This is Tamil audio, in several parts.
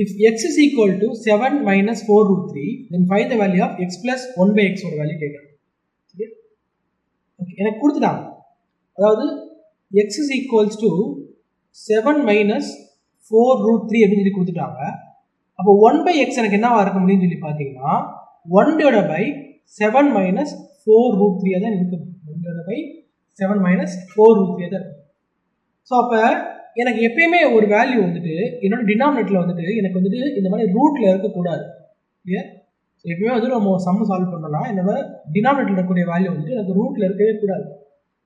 if x is equal to 7 minus 4 root 3, then find the value of x plus 1 by x ஓட வேல்யூ கேட்குறாங்க. சரியா? ஓகே, எனக்கு கொடுத்துட்டாங்க. அதாவது x is equals to 7 minus 4 root 3 அப்படின்னு சொல்லி கொடுத்துட்டாங்க. அப்போ 1 by x எனக்கு என்னவா இருக்க முடியும்னு சொல்லி பார்த்தீங்கன்னா 1 divided by 7 minus 4 root 3 தான் இருக்கு. 1 divided by 7 minus 4 root 3 தான் இருக்கு. ஸோ அப்போ எனக்கு எப்பயுமே ஒரு வேல்யூ வந்துட்டு என்னோட டினாமினேட்டரில் வந்துட்டு எனக்கு வந்துட்டு இந்த மாதிரி ரூட்டில் இருக்கக்கூடாது. இல்லையா? ஸோ எப்பயுமே வந்து நம்ம சம் சால்வ் பண்ணோம்னா என்னோட டினாமினேட்டரில் இருக்கக்கூடிய வேல்யூ வந்துட்டு எனக்கு ரூட்டில் இருக்கவே கூடாது.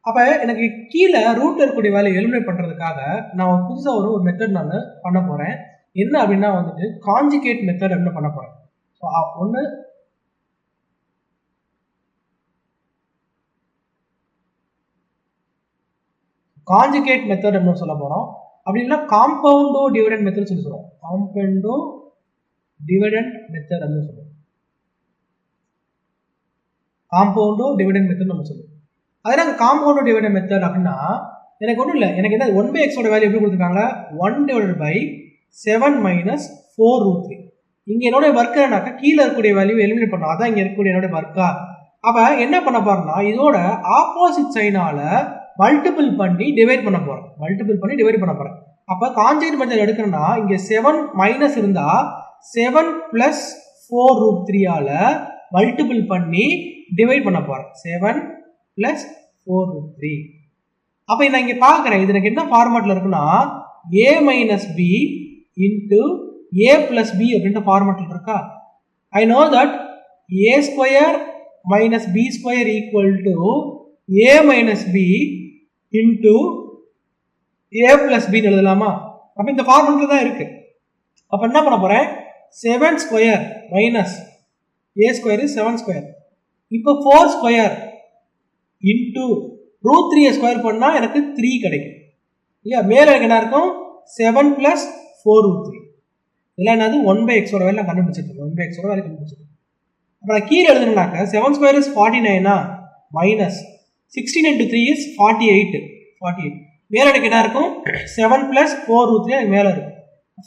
அப்போ எனக்கு கீழே ரூட்டில் இருக்கக்கூடிய வேல்யூ எலிமினேட் பண்ணுறதுக்காக நான் புதுசாக ஒரு மெத்தட் நான் பண்ண போகிறேன். என்ன அப்படின்னா வந்துட்டு காஞ்சுகேட் மெத்தட் அப்படின்னு பண்ண போகிறேன். ஸோ ஒன்று காஞ்சுகேட் மெத்தட் அப்படின்னு சொல்ல போகிறோம். அப்படின்னா காம்பவுண்டோ டிவிடெண்ட் மெத்தட் சொல்லி சொல்லுவோம். காம்பவுண்டோ டிவிடெண்ட் மெத்தட் அப்படின்னு சொல்லுவோம். காம்பவுண்டோ டிவிடெண்ட் மெத்தட் நம்ம சொல்லுவோம். அதனால காம்பவுண்டோ டிவிடெண்ட் மெத்தட் அப்படின்னா எனக்கு ஒன்றும் இல்லை, எனக்கு என்ன 1 by x ஓட வேல்யூ எப்படி கொடுத்துருக்காங்க 1 divided by 7 minus 4 root 3. இங்கே என்னோட ஒர்க் என்னன்னாக்கா கீழே இருக்கக்கூடிய வேல்யூ எலிமினேட் பண்ணணும். அதான் இங்கே இருக்கக்கூடிய என்னோட ஒர்க்கா. அப்போ என்ன பண்ண போறோம்னா இதோட ஆப்போசிட் சைனால மல்டிபிள் பண்ணி டிவைட் பண்ண போறேன். அப்ப கான்ஜுகேட் மெத்தட் எடுக்கணும்னா இங்க 7 மைனஸ் இருந்தா 7 பிளஸ் 4 root 3 ஆல மல்டிபிள் பண்ணி டிவைட் பண்ண போறேன். 7 பிளஸ் 4 root 3. அப்ப நான் இங்க பாக்குறேன் இது எனக்கு என்ன ஃபார்மேட்ல இருக்குன்னா a minus b into a plus b அப்படின்ற ஃபார்மேட்ல இருக்கா. I know that a square minus b square equal to a minus b into a plus b எழுதலாமா? அப்ப இந்த ஃபார்முலா தான் இருக்கு. அப்ப என்ன பண்ண போறேன் 7 square minus a square is 7 square. இப்போ 4 ஸ்கொயர் இன்டு ரூட் 3 ஸ்கொயர் பண்ணா எனக்கு 3 கிடைக்கும். இல்லையா? மேல எனக்கு என்ன இருக்கும் 7 பிளஸ் 4 root 3. இதெல்லாம் என்னது 1 by x ஓட வேல்யூ நான் கண்டுபிடிச்சிருக்கேன். 1 by x ஓட வேல்யூ கண்டுபிடிச்சிருக்கேன். அப்ப நான் கீழே எழுதுனாக்க 7 square is 49 minus 16 into 3 is 48. மேல எனக்கு என்ன இருக்கும் 7 plus 4 root 3 எனக்கு மேல இருக்கும்.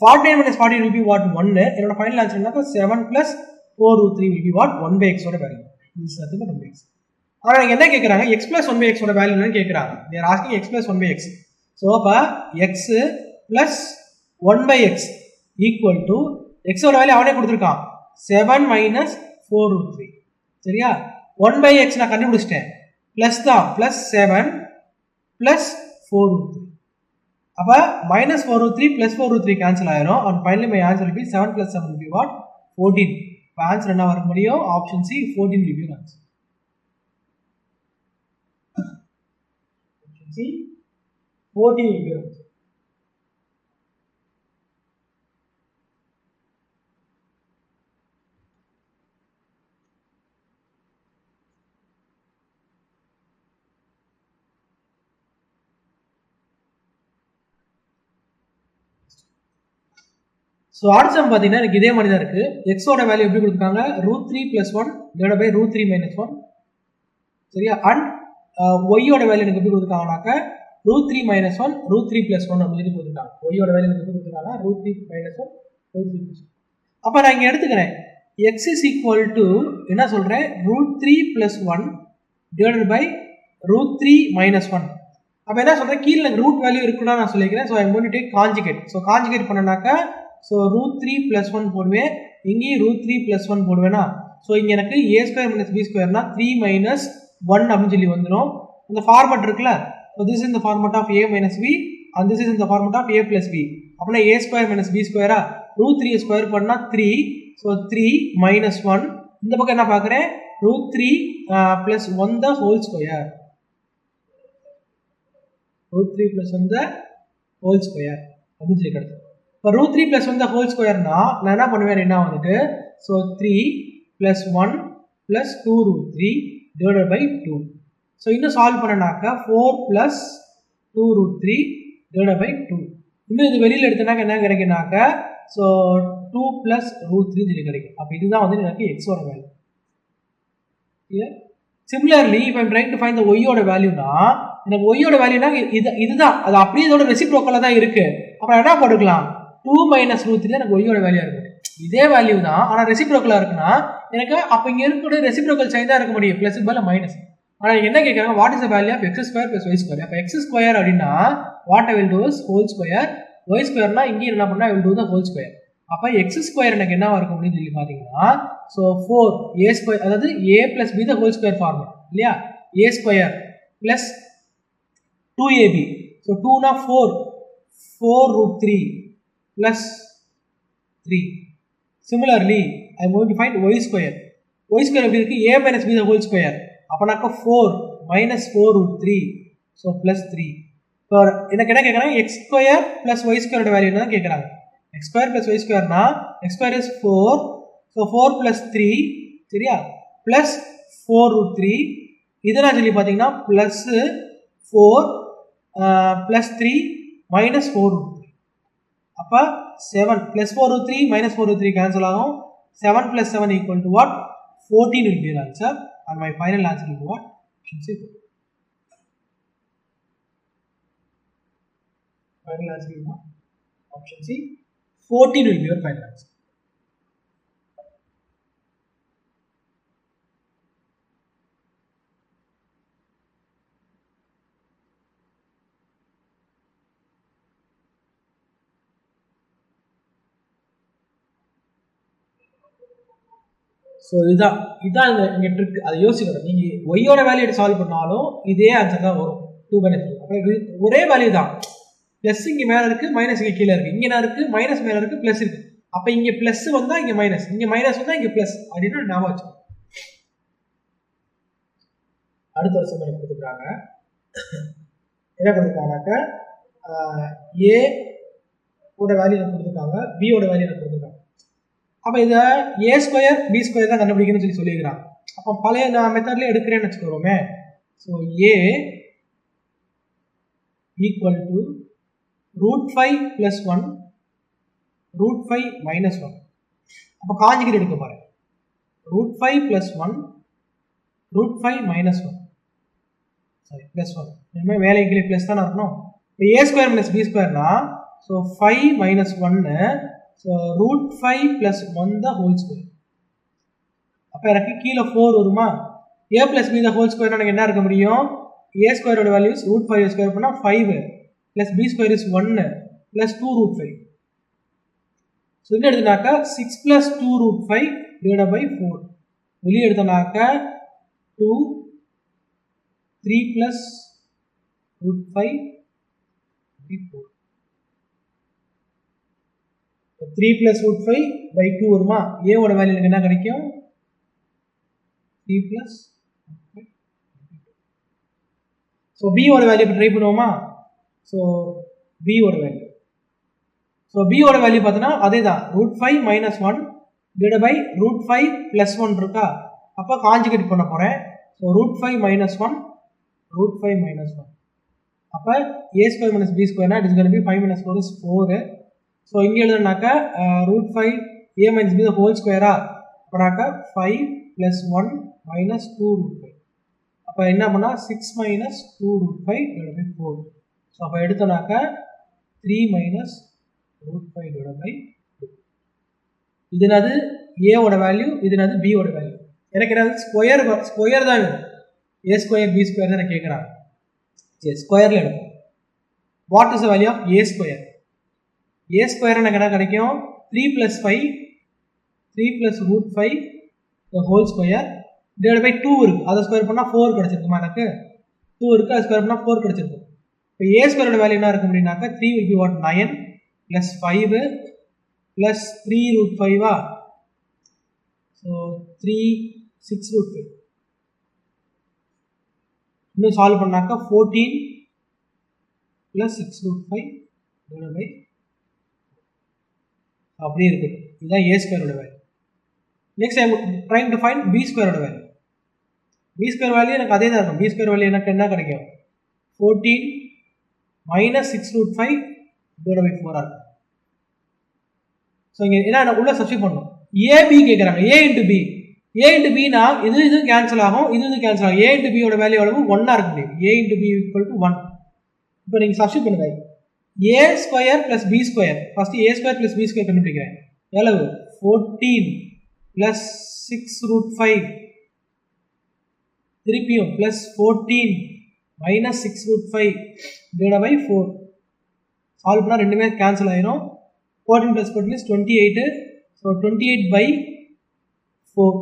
49 minus 48 will be what 1. என்னோட ஃபைனல் ஆன்சர் என்னன்னா 7 plus 4 root 3 will be what 1 by x ஓட value. this is nothing but 1 by x. ஆனா நீங்க என்ன கேக்குறாங்க x plus 1 by x ஓட வேல்யூ என்னன்னு கேக்குறாங்க. they are asking x plus 1 by x. so அப்ப x plus 1 by x equal to x ஓட வேல்யூ அவனே கொடுத்திருக்கான் 7 minus 4 root 3. சரியா? 1 by x நான் கண்டுபிடிச்சிட்டேன். பிளஸ் தான் பிளஸ் 7 பிளஸ் 4 root 3. அப்ப minus 4 root 3 plus 4 root 3 cancel ஆயிரும். and finally my answer will be 7 plus 7 will be what 14. இப்ப ஆன்சர் என்ன வர முடியும் option C 14 will be your answer. option C 14 will be your answer. So அடுத்த சம் பார்த்தீங்கன்னா எனக்கு இதே மாதிரி தான் இருக்கு. எக்ஸோட வேல்யூ எப்படி கொடுத்துருக்காங்க root 3 plus 1 divide by root 3 minus 1. சரியா? அண்ட் ஒய்யோட வேல்யூ எனக்கு எப்படி கொடுத்துருக்காங்கனாக்க ரூட் 3 மைனஸ் 1 ரூட் 3 பிளஸ் 1 அப்படின்னு சொல்லி கொடுத்துருக்காங்க. ஒய்யோட வேல்யூ எனக்கு எப்படி கொடுத்துருக்காங்க ரூட் 3 மைனஸ் 1 ரூட் 3 பிளஸ் 1. அப்போ நான் இங்கே எடுத்துக்கிறேன் எக்ஸ் இஸ் ஈக்குவல் டு என்ன சொல்கிறேன் root 3 plus 1 divided by root 3 minus 1. அப்போ என்ன சொல்கிறேன் கீழே எனக்கு ரூட் வேல்யூ இருக்குன்னா நான் சொல்லிக்கிறேன். So I'm going to take conjugate. So conjugate பண்ணனாக்கா ஸோ ரூட் 3 பிளஸ் 1 போடுவேன், இங்கேயும் ரூட் 3 பிளஸ் 1 போடுவேனா. ஸோ இங்கே எனக்கு ஏ ஸ்கொயர் மைனஸ் பி ஸ்கொயர்னா 3 மைனஸ் 1 அப்படின்னு சொல்லி வந்துடும். இந்த ஃபார்மட் இருக்குல்ல. ஸோ திஸ் இஸ் இந்த format of a minus b and this is இந்த format of a plus b. அப்படின்னா ஏ ஸ்கொயர் மைனஸ் பி ஸ்கொயரா ரூட் 3 ஸ்கொயர் பண்ணா 3. So 3 minus 1. இந்த பக்கம் என்ன பார்க்குறேன் root 3 plus 1 the whole square. Root 3 plus 1 the whole square அப்படின்னு சொல்லி கிடைச்சது. இப்போ ரூட் 3 பிளஸ் 1 த ஹோல் ஸ்கொயர்னா நான் என்ன பண்ணுவேன் என்ன வந்துட்டு so 3 plus 1 plus 2 root 3 divided by 2. So இன்னும் சால்வ் பண்ணனாக்கா 4 பிளஸ் 2 ரூட் 3 டிவைடட் பை 2. இன்னும் இது வெளியில் எடுத்தனாக்க என்ன கிடைக்குனாக்க ஸோ 2 பிளஸ் ரூட் 3 சொல்லி கிடைக்கும். அப்போ இதுதான் வந்து எனக்கு எக்ஸோட வேல்யூ. சிமிலர்லி இப்போ I'm trying to find the ஒய்யோட வேல்யூனா எனக்கு ஒய்யோட வேல்யூனா இதுதான் அது அப்படியே இதோட ரெசிப்ரோக்கலாக தான் இருக்கு. அப்புறம் என்ன போட்டுக்கலாம் 2 மைனஸ் ரூட் 3 எனக்கு ஒய்யோட வேல்யூ இருக்கு. இதே வேல்யூ தான், ஆனால் ரெசிப்ரோக்கலாக இருக்குன்னா எனக்கு அப்போ இங்கே இருக்கக்கூடிய ரெசிப்ரோக்கல் சைன் தான் இருக்க முடியும், ப்ளஸ் மேலே மைனஸ். ஆனால் என்ன கேட்குறாங்க, what is the value of x square plus y square. அப்போ எக்ஸ் ஸ்கொயர் அப்படின்னா what I will do is whole square, y ஸ்கொயர்னா இங்கேயும் என்ன பண்ணால் I will do the whole square. அப்போ எக்ஸ் ஸ்கொயர் எனக்கு என்னவா இருக்கும் அப்படின்னு சொல்லி பார்த்தீங்கன்னா, ஸோ 4 a ஸ்கொயர், அதாவது a plus b the whole square formula இல்லையா, a square plus 2ab. So 2னா 4 root 3 plus 3. Similarly, I am going to find y square. Y square எப்படி இருக்கு, a minus b the whole square. அப்பனாக்க 4 minus 4 root 3. So plus 3. இப்போ எனக்கு என்ன கேட்குறாங்க, x square plus y square value என்ன தான் கேட்குறாங்க. x square plus y square னா x square is 4. So 4 plus 3 சரியா, plus 4 root 3. இதெல்லாம் சொல்லி பார்த்தீங்கன்னா plus 4 plus 3 minus 4 root 3. அப்போ 7 plus 4 root 3 minus 4 root 3 cancel ஆகும். 7 plus 7 equal to what? 14 will be your answer, and my final answer will be what? Option C. Final answer will be what? Option C. 14 will be your final answer. So இதுதான் இங்கே ட்ரிக், அதை யோசிக்கணும். நீங்கள் ஒய்யோட வேல்யூ எடுத்து சால்வ் பண்ணாலும் இதே ஆன்சர் தான் வரும், 2 மைனஸ் 3. அப்போ இது ஒரே வேல்யூ தான், ப்ளஸ் இங்கே மேலே இருக்குது, மைனஸ் இங்கே கீழே இருக்குது, இங்கே என்ன இருக்குது, மைனஸ் மேலே இருக்குது, ப்ளஸ் இருக்குது. அப்போ இங்கே ப்ளஸ் வந்தால் இங்கே மைனஸ், இங்கே மைனஸ் வந்தால் இங்கே ப்ளஸ் அப்படின்னு ஞாபகம் வச்சு. அடுத்த வருஷம் எனக்கு கொடுத்துருக்காங்க, என்ன கொடுத்துருக்காங்கனாக்க ஏ ஓட வேல்யூ எனக்கு கொடுத்துருக்காங்க, பியோட வேல்யூ எனக்கு கொடுத்துருக்காங்க. அப்போ இதை ஏ ஸ்கொயர் பி ஸ்கொயர் தான் கண்டுபிடிக்கணும்னு சொல்லியிருக்கிறாங்க. அப்போ பழைய நான் மெத்தட்லேயே எடுக்கிறேன்னு வச்சுக்கிறோமே. So a equal to root 5 plus 1 root 5 minus 1. அப்போ காஞ்சிகிட்டு எடுக்க பாருங்க, root 5 plus 1 root 5 minus 1 sorry plus 1. இனிமேல் வேலைக்கு ப்ளஸ் தானே இருக்கணும். இப்போ ஏ ஸ்கொயர் ப்ளஸ் பி ஸ்கொயர்னா so 5 minus 1 so root 5 plus 1 the whole square. அப்போ எனக்கு கீழே 4 வருமா, a plus b the whole square எனக்கு என்ன இருக்க முடியும், ஏ ஸ்கொயரோட வேல்யூஸ் ரூட் 5 ஸ்கொயர் பண்ணால் 5 plus b square is 1 plus 2 root 5. So என்ன எடுத்தனாக்கா 6 ப்ளஸ் 2 ரூட் 5 டிவைட் பை 4. வெளியே எடுத்தனாக்க 2 3 plus root 5 4. 3 plus root 5 by 2 வருமா, a ஓட வேல்யூ எனக்கு என்ன கிடைக்கும் 3 plus root 5. ஸோ b ஓட வேல்யூ இப்போ ட்ரை பண்ணுவோமா. ஸோ b ஓட வேல்யூ, ஸோ b ஓட வேல்யூ பார்த்தோன்னா அதே தான், root 5 minus 1 divide by root 5 plus 1 இருக்கா. அப்போ காஞ்சிகேட் பண்ண போகிறேன். So root 5 minus 1 root 5 minus 1. அப்போ a ஸ்கொயர் மைனஸ் b ஸ்கொயர்னா it is going to be 5 minus 4 is 4. So இங்கே எழுதுனாக்கா root 5 a minus B the whole ஸ்கொயரா, அப்போனாக்கா 5 ப்ளஸ் 1 மைனஸ் 2 ரூட் 5. அப்போ என்ன பண்ணால் 6 minus 2 root 5 divide by 4. So அப்போ எடுத்தோனாக்கா 3 மைனஸ் ரூட் 5 டிவைட் பை 2. இது என்னது ஏவோட வேல்யூ, இது என்னது பியோட வேல்யூ. எனக்கு என்னது ஸ்கொயர் தான் வேணும், ஏ ஸ்கொயர் பி ஸ்கொயர் தான் எனக்கு கேட்குறாங்க. சரி ஸ்கொயரில் எடுக்கும். What is the value of a square, a square எனக்கு என்ன கிடைக்கும் 3 plus 5 3 plus root 5 the whole square divide by 2 இருக்குது, அதை ஸ்கொயர் பண்ணால் 4 கிடச்சிருக்குமா, எனக்கு 2 இருக்குது, அதை ஸ்கொயர் பண்ணால் 4 கிடச்சிருக்கும். இப்போ ஏ ஸ்கொயரோட வேல்யூ என்ன இருக்கும் அப்படின்னாக்கா 3 will be what 9 plus 5 plus 3 root 5 so 3 6 root 5. இன்னும் சால்வ் பண்ணாக்கா 14 ப்ளஸ் 6 ரூட் 5 டிவைட் பை அப்படியே இருக்குது. இதுதான் ஏ ஸ்கொயரோட value. Next I am trying to find b ஸ்கொயரோட வேல்யூ. பி ஸ்கொயர் வேல்யூ எனக்கு அதே தான் இருக்கும். பி ஸ்கொயர் வேல்யூ எனக்கு என்ன கிடைக்கும் 14 மைனஸ் 6 ரூட் 5 டிவைட் பை 4 இருக்கும். ஸோ இங்கே என்ன உள்ள சப்ஸ்டிட் பண்ணணும், ஏபி கேட்குறாங்க, ஏ இன்ட்டு பி. ஏ இன்ட்டு பினா இது கேன்சல் ஆகும், இது கேன்சல் ஆகும். ஏ இன்ட்டு பியோட வேல்யூ அளவு 1 இருக்க முடியும். A into b equal to 1. இப்போ நீங்கள் சப்ஸ்டிட் பண்ணுங்க, a square plus b square, first a square plus b square கண்டுபிடிக்கிறேன். எவ்வளவு? 14 பிளஸ் 6 ரூட் 5, திருப்பியும் plus 14 minus 6 root 5 divide by 4. Solve பண்ணால் ரெண்டுமே கேன்சல் ஆயிரும். 14 plus 14 is 28. So 28 by 4.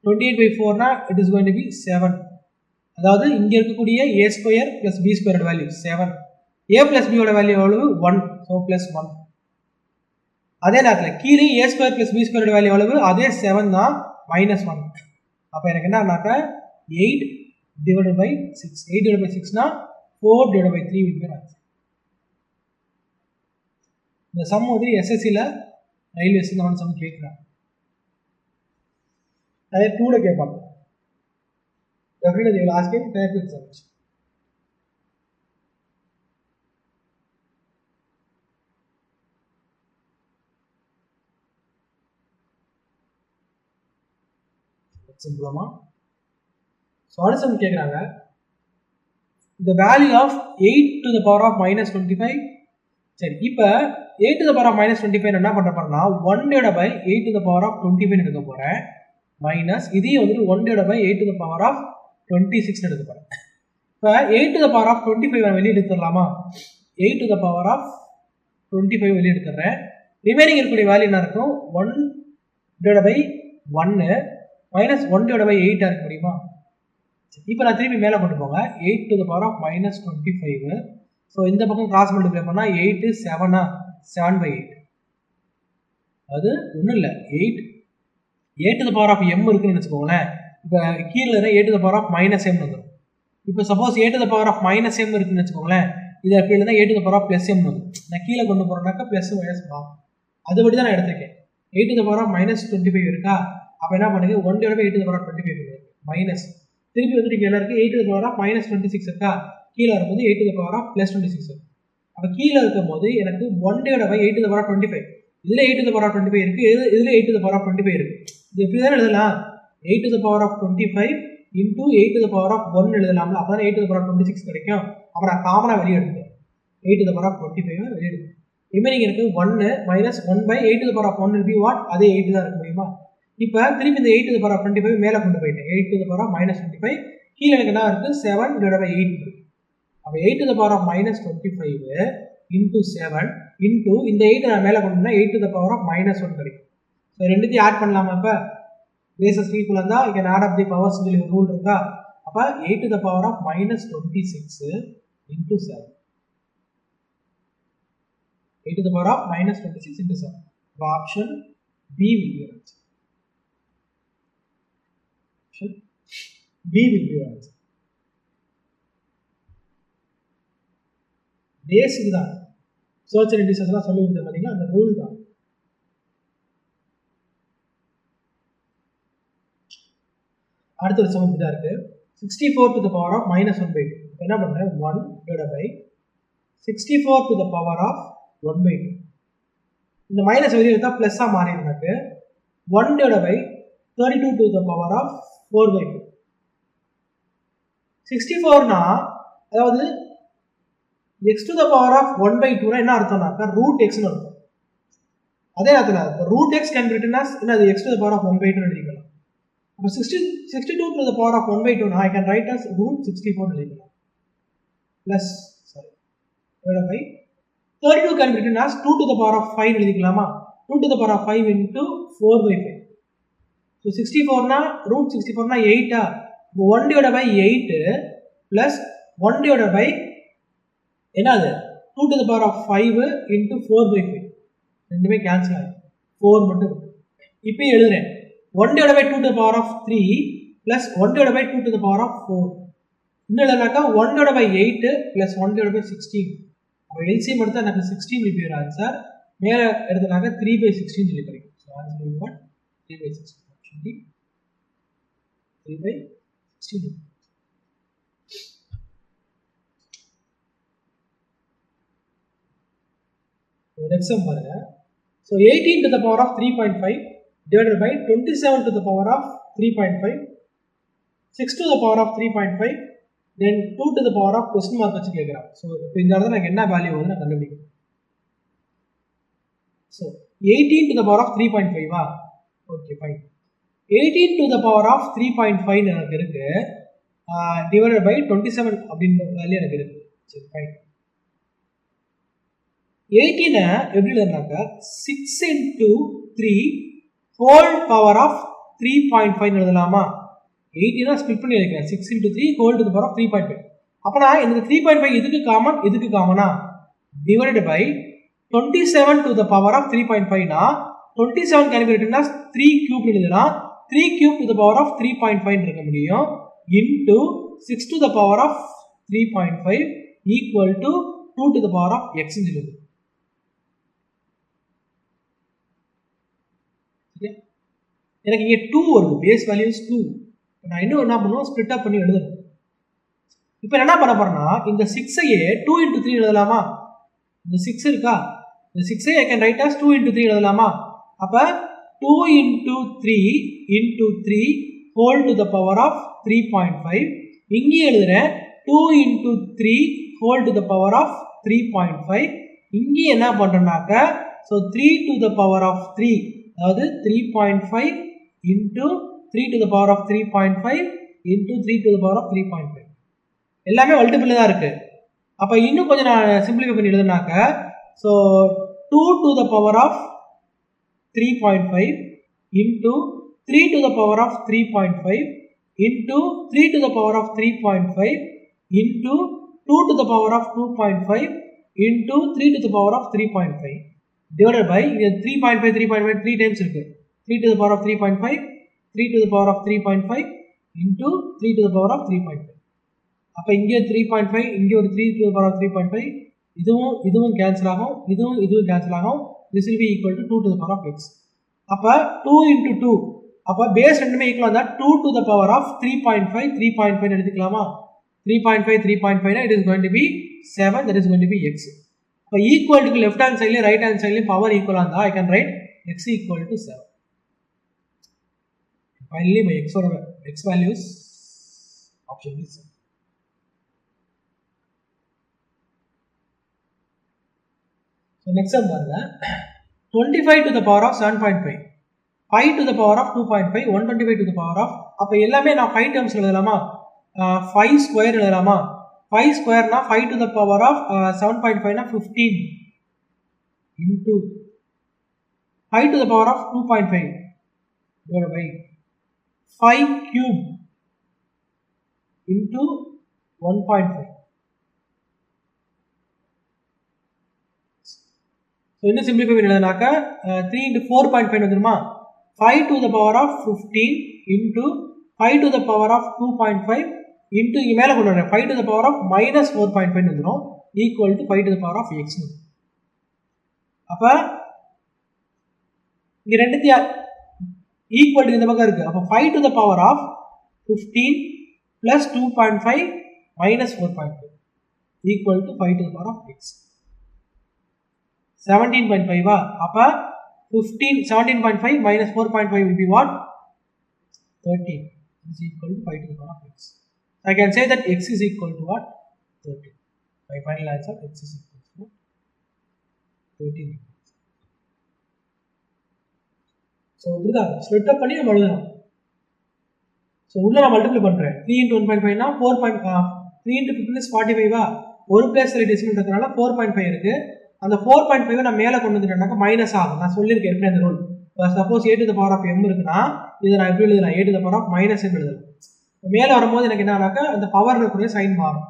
28 by 4னா it is going to be 7. அதாவது இங்கே இருக்கக்கூடிய a ஸ்கொயர் பிளஸ் பி ஸ்கொயரோட வேல்யூ 7. a பிளஸ் பியோட வேல்யூ எவ்வளவு? 1. So plus 1. அதே நேரத்தில் கீழே a ஸ்கொயர் பிளஸ் பி ஸ்கொயரோட வேல்யூ எவ்வளவு? அதே 7 தான், மைனஸ் 1. அப்போ எனக்கு என்னன்னாக்கா 8 டிவைடட் பை 6. 8 டிவைட் பை 6னா 4 divide by 3 will be answer. இந்த சம் வந்து எஸ்எஸ்சியில் ரயில்வேஸ் இந்த சம் கேட்குறாங்க. அதே 2ல கேட்பாங்க. Definitely they will ask him type in sums. சிம்பிளமா அடுத்த சம் கேட்குறாங்க. the value of 8 to the power of minus 25. சரி, இப்போ 8 to the power of minus 25 என்ன பண்ண போறேன்னா 1 divided by 8 to the power of 25 எடுக்க போறேன். மைனஸ் இதையும் வந்துட்டு 1 divided by 8 to the power of 26 எடுக்க போறேன். இப்போ 8 to the power of 25 வெளியே எடுத்துடலாமா? 8 to the power of 25 வெளியே எடுத்துடுறேன். ரிமைனிங் இருக்கக்கூடிய வேல்யூ என்ன இருக்கும்? 1 divided by 1 minus 1 divided by 8 இருக்க முடியுமா? இப்போ நான் திருப்பி மேலே கொண்டு போங்க. 8 to the power of minus 25. So இந்த பக்கம் கிராஸ் மல்டிப்ளை பண்ணால் 8 7 7 by 8. அது ஒன்றும் இல்லை, 8 to the power of m இருக்குன்னு வச்சுக்கோங்களேன். இப்போ கீழே 8 to the power of minus m வந்துடும். இப்போ suppose 8 to the power of minus m இருக்குன்னு வச்சுக்கோங்களேன். இது எப்படி இருந்தால் 8 to the power of plus m வந்துடும். நான் கீழே கொண்டு போகிறேன்னாக்கா ப்ளஸ் மைனஸ் ஆகும். அதுபடி தான் நான் எடுத்திருக்கேன். 8 to the power of minus 25 இருக்கா? அப்போ என்ன பண்ணுங்க 1 divided by 8 to the power of 25 minus திருப்பி வந்துட்டு இங்கே என்ன இருக்குது? 8 to the power of minus 26 இருக்கா? கீழே வரும்போது 8 to the power of plus 26 இருக்கு. அப்போ கீழே இருக்கும் போது எனக்கு 1 divided by 8 to the power of 25. இதில் 8 to the power of 25 இருக்குது, இதில் 8 to the power of 25 இருக்குது. இது எப்படி தான் எழுதலாம்? 8 to the power of 25 into 8 to the power of 1 எழுதலாம்ல. அப்போ தான் 8 to the power of 26 கிடைக்கும். அப்புறம் நான் காமனாக வெளியே எடுத்துக்கிறேன். 8 to the power of 25 வெளியே எடுத்துக்கிறேன். ரிமைனிங் இருக்குது 1 minus 1 by 8 to the power of 1 will be what? அதே 8 தான் இருக்க முடியுமா? இப்போ திருப்பி இந்த 8 to the power of 25 மேலே கொண்டு போயிட்டேன். 8 to the power of minus 25 கீழே எனக்கு என்ன இருக்குது? 7 divided by 8 இருக்குது. அப்போ 8 to the power of minus 25 into 7 into இந்த 8 நான் மேலே கொண்டு போனால் 8 to the power of minus 1 கிடைக்கும். ஸோ ரெண்டுத்தையும் ஆட் பண்ணலாமா? இப்போ பேசஸ் ஈக்குவல் இருந்தால் இங்கே ஆட் ஆஃப் தி பவர்ஸ் சொல்லி ஒரு ரூல் இருக்கா? அப்போ 8 to the power of minus 26 into 7. 8 to the power of minus 26 into 7. அப்போ option B will be answer. Option B will be answer. Basic தான். சர்ச் அண்ட் டிஸ்டன்ஸ்லாம் சொல்லி கொடுத்த பார்த்தீங்கன்னா அந்த ரூல் தான். அடுத்த ஒரு சமம் இதாக இருக்குது. 64 to the power of minus 1 by 2. இப்போ என்ன பண்ணுறேன்? 1 divided by 64 to the power of 1 by 2. இந்த மைனஸ் வெளியே எடுத்தால் ப்ளஸ்ஸாக மாறிடுறாக்கு 1 divided by 32 to the power of 4 by 2. 64னா அதாவது x to the power of 1 by 2னா என்ன அர்த்தம்னாக்கா ரூட் எக்ஸ்னு அர்த்தம். அதே நேரத்தில் root x can written as என்னது x to the power of 1 by 2 எழுதிக்கலாம். அப்போ 62 to the power of 1 by 2னா I can write as root 64 எழுதிக்கலாம். Plus divided by 32 can be written as 2 to the power of 5 எழுதிக்கலாமா? 2 to the power of 5 into 4 by 5. So 64னா ரூட் 64னா 8ஆ? இப்போ 1 divided by 8 plus 1 divided by என்னது 2 to the power of 5 into 4 by 5. ரெண்டுமே கேன்சல் ஆகும். 4 மட்டும் இருக்கு. இப்போ எழுதுறேன் 1 divided by 2 to the power of 3 plus 1 divided by 2 to the power of 4. இன்னும் எழுதுனாக்கா 1 divided by 8 plus 1 divided by 16. அப்போ எல்சிஎம் எடுத்தால் எனக்கு 16 will be your answer. மேலே எடுத்தனாக்கா 3 by 16 சொல்லி கிடைக்கும். So answer will be what? 3 by 16. Option D. 3 by 16. Next sum பாருங்க. So 18 to the power of 3.5 divided by 27 to the power of 3.5, 6 to the power of 3.5 then 2 to the power of question mark வச்சு கேட்குறான். ஸோ இப்போ இந்த இடத்துல எனக்கு என்ன வேல்யூ வந்து நான் கண்டுபிடிக்கணும். So 18 to the power of 3.5 okay fine. 18 to the power of 3.5 எனக்கு இருக்கு, டிவைடட் பை 27 அப்படின்ற வேல்யூ எனக்கு இருக்கு. சரி ஃபைன். 18 எப்படி எழுதுனாக்கா 6 into 3 whole power of 3.5 எழுதலாமா? 18 ஸ்பிளிட் பண்ணி எழுதிக்கிறேன். 6 into 3 whole to the power of 3.5. அப்பனா எனக்கு 3.5 இதுக்கு காமன் இதுக்கு காமனா divided by 27 to the power of 3.5 னா 27 can be written as 3 cube எழுதலாம். 3 cube to the power of 3.5 இருக்க முடியும் into 6 to the power of 3.5 equal to 2 to the power of x ன்னு எழுது. எனக்கு இங்க 2 வருது, பேஸ் வேல்யூஸ் 2. நான் இன்னும் என்ன பண்ணுவோம், ஸ்ப்ளிட் அப் பண்ணி எழுதணும். இப்போ என்ன பண்ண போறேன்னா இந்த 6ஐயே 2 into 3 எழுதலாமா? இந்த 6 இருக்கா, இந்த 6ஐ I can write as 2 into 3 எழுதலாமா? அப்ப 2 into 3 into 3 whole to the power of 3.5. இங்கே எழுதுறேன் 2 into 3 whole to the power of 3.5. இங்கே என்ன பண்றேன்னாக்க so 3 to the power of 3, அதாவது 3.5 into 3 to the power of 3.5 into 3 to the power of 3.5. எல்லாமே மல்டிபிள் தான் இருக்கு. அப்ப இன்னும் கொஞ்சம் நான் சிம்பிளிஃபை பண்ணி எழுதுனாக்க so 2 to the power of 3.5 into 3 to the power of 3.5 into 3 to the power of 3.5 into 2 to the power of 2.5 into 3 to the power of 3.5 divided by 3.5 3.5 3 times இருக்கு. 3 to the power of 3.5 3 to the power of 3.5 into 3 to the power of 3.5. அப்ப இங்க 3.5 இங்க ஒரு 3 to the power of 3.5, இதுவும் கேன்சல் ஆகும், இதுவும் கேன்சல் ஆகும். this will be equal to 2 to the power of x. அப்ப 2 into 2, அப்ப பேஸ் ரெண்டுமே ஈக்குவலா இருந்தா 2 to the power of 3.5 3.5 எடுத்துக்கலாமா? 3.5 3.5 னா it is going to be 7, that is going to be x. அப்ப ஈக்குவல் டு லெஃப்ட் ஹேண்ட் சைடுல ரைட் ஹேண்ட் சைடுல பவர் ஈக்குவலா இருந்தா I can write x equal to 7. Finally my x values option is 7. So next sum பாருங்க, 25 to the power of 7.5, 5 to the power of 2.5, 125 to the power of, அப்ப எல்லாமே நான் 5 terms எழுதலாமா? 5 square எழுதலாமா? 5 square னா 5 to the power of 7.5 னா 15 into 5 to the power of 2.5 divided by 5 cube into 1.5. So என்ன சிம்பிளிஃபை பண்ணி எழுதுனாக்க 3 into 4.5 வந்துருமா? 5 to the power of 15 into 5 to the power of 2.5 into இங்க மேல கொண்டு வரேன் 5 to the power of minus 4.5 வந்துரும் equal to 5 to the power of x. அப்ப இங்க ரெண்டுத்தையும் ஈக்குவல் இந்த பக்கம் இருக்கு. அப்ப 5 to the power of 15 plus 2.5 minus 4.5 equal to 5 to the power of x. 17.5 அப்ப 17.5 minus 4.5 will be what? 13 is equal to 5 to the power of x. I can say that x is equal to what? 13. My final answer, x is equal to 13. So split up பண்ணி நம்ம எழுதலாம். So உள்ள நான் மல்டிப்ளை பண்றேன். 3 into 1.5 னா 3 into 15 is 45 ஒரு பிளேஸ்ல டெசிமல் இருக்கறனால 4.5 இருக்கு. அந்த 4.5 நான் மேல கொண்டு வந்துட்டேனாக்க மைனஸ் ஆகும். நான் சொல்லிருக்கேன் ஏற்கனவே அந்த rule. Suppose a to the power of m இருக்குனா இத நான் எப்படி எழுதலாம்? a to the power of minus m எழுதலாம். மேல வரும்போது எனக்கு என்ன ஆனாக்க அந்த பவர்ல இருக்கிற சைன் மாறும்.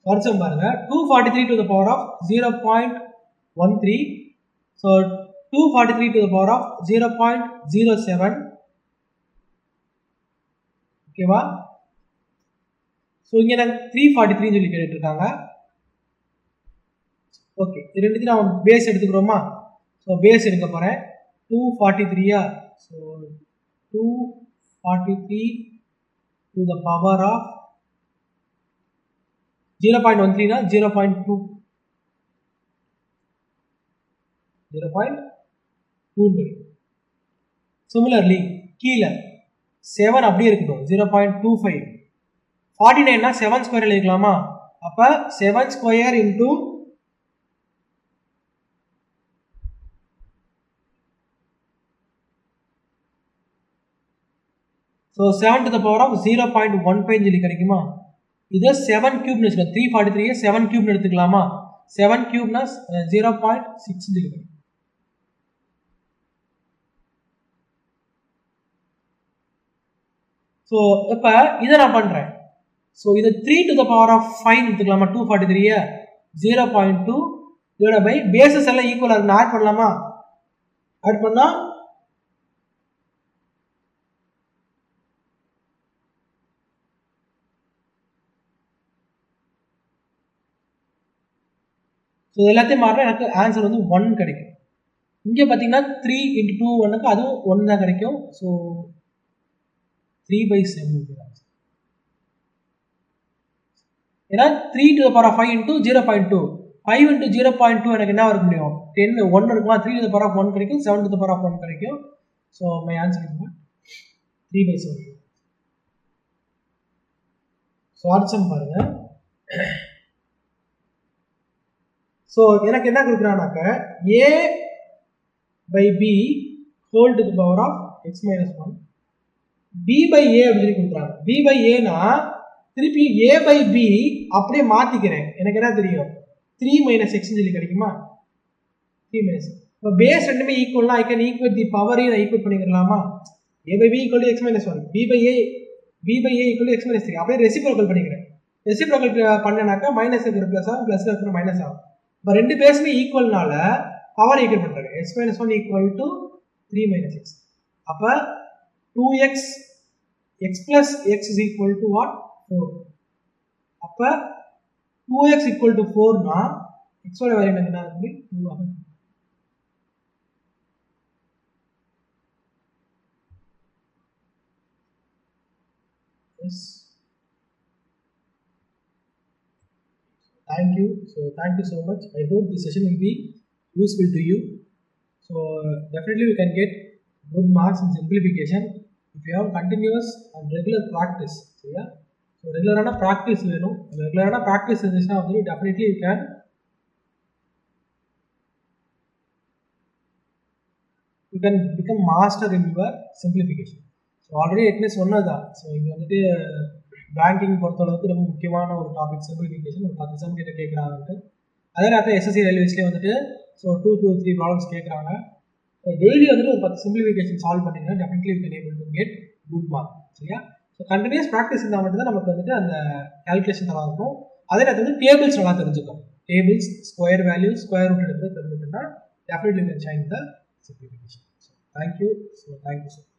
வருஷம் பாருங்க 243 to the power of 0.13. so 243 to the power of 0.07. ஓகேவா? சோ இங்க நான் 343 சொல்லி கேட்டிட்டு இருக்காங்க. ஓகே, இது ரெண்டுத்தையும் நான் பேஸ் எடுத்துக்கிறோமா? சோ பேஸ் எடுக்க போறேன். 243 so 243 to the power of 0.13 னா 0.2 0.2. Similarly கீழ 7 அப்படியே இருக்கட்டும் 0.25. 49னா 7 ஸ்கொயர் எழுதிக்கலாமா? அப்போ 7 square into so 7 to the power of 0.15 சொல்லி கிடைக்குமா? இதை 7 கியூப்னு வச்சுக்கோங்க. 343 7 கியூப்னு எடுத்துக்கலாமா? 7 கியூப்னா 0.6 சொல்லி கிடைக்கும். ஸோ இப்போ இதை நான் பண்ணுறேன். ஸோ இதை 3 to the power of 5 எடுத்துக்கலாமா? 243 0.2 இதோட பை பேசஸ் எல்லாம் ஈக்குவலாக இருக்கு. ஆட் பண்ணலாமா? ஆட் பண்ணால் ஸோ எல்லாத்தையும் மாறினா எனக்கு ஆன்சர் வந்து 1 கிடைக்கும். இங்கே பார்த்தீங்கன்னா 3 × 2 1க்கு அதுவும் 1 தான் கிடைக்கும். ஸோ 3/7 ஏன்னா 3 to the power of 5 × 0.2 5 × 0.2 எனக்கு என்ன இருக்க முடியும்? 10 1 இருக்குமா? 3 to the power of 1 கிடைக்கும். 7 to the power of 1 கிடைக்கும். ஸோ மை ஆன்சர் என்ன? 3/7. ஸோ அடுத்த பாருங்க. ஸோ எனக்கு என்ன கொடுக்குறானாக்க a/b whole to the power of x - 1 b/a அப்படின்னு கொடுக்குறாங்க. b/aனா திருப்பி a/b அப்படியே மாத்திக்கிறேன். எனக்கு என்ன தெரியும்? 3 - x சொல்லி கிடைக்குமா? 3 - இப்போ பேஸ் ரெண்டுமே ஈக்குவல்னா ஐ கேன் ஈக்குவேட் தி பவரையும் நான் equate பண்ணிக்கிறலாமா? a/b = x - 1 b/a = x - 3 அப்படியே ரெசிப்ரோக்கல் பண்ணிக்கிறேன். ரெசிப்ரோக்கல் பண்ணனாக்கா மைனஸ் இருக்கிற ப்ளஸ் ஆகும், ப்ளஸ் இருக்கிற மைனஸ் ஆகும். இப்போ ரெண்டு பேஸுமே ஈக்குவல்னால பவர் ஈக்குவல் பண்ணுறாங்க. x - 1 = 3 - x. அப்போ 2x x plus x is equal to what? 4. அப்போ 2x = 4னா x ஓட வேல்யூ என்ன ஆகுது? 2 ஆகும். Yes. Thank you. So thank you so much. I hope this session will be useful to you. So definitely we can get good marks in simplification if you have continuous and regular practice. So yeah. So regular practice வேணும். Regular practice இருந்துச்சுன்னா வந்து definitely you can become master in your simplification. So already ஏற்கனவே சொன்னதுதான். ஸோ இங்கே வந்துட்டு பேங்கிங் பொறுத்தளவுக்கு ரொம்ப முக்கியமான ஒரு டாபிக் சிம்பிளிஃபிகேஷன். ஒரு 10 சம் கிட்ட கேட்குறாங்கன்ட்டு. அதே நேரத்தில் எஸ்எஸ்சி ரயில்வேஸ்லேயே வந்துட்டு ஸோ 2 to 3 ப்ராப்ளம்ஸ் கேட்குறாங்க. ஸோ டெய்லி வந்துட்டு ஒரு 10 சிம்பிளிஃபிகேஷன் சால்வ் பண்ணிங்கன்னா definitely you can able to get good mark. சரியா? ஸோ கண்டினியூஸ் ப்ராக்டிஸ் இருந்தால் மட்டும்தான் நமக்கு வந்துட்டு அந்த கால்குலேஷன் நல்லா இருக்கும். அதே நேரத்தில் வந்து டேபிள்ஸ் நல்லா தெரிஞ்சுக்கும். Tables, square value, square root எடுத்து தெரிஞ்சுக்கிட்டா definitely you can shine the simplification. So thank you. So thank you so much.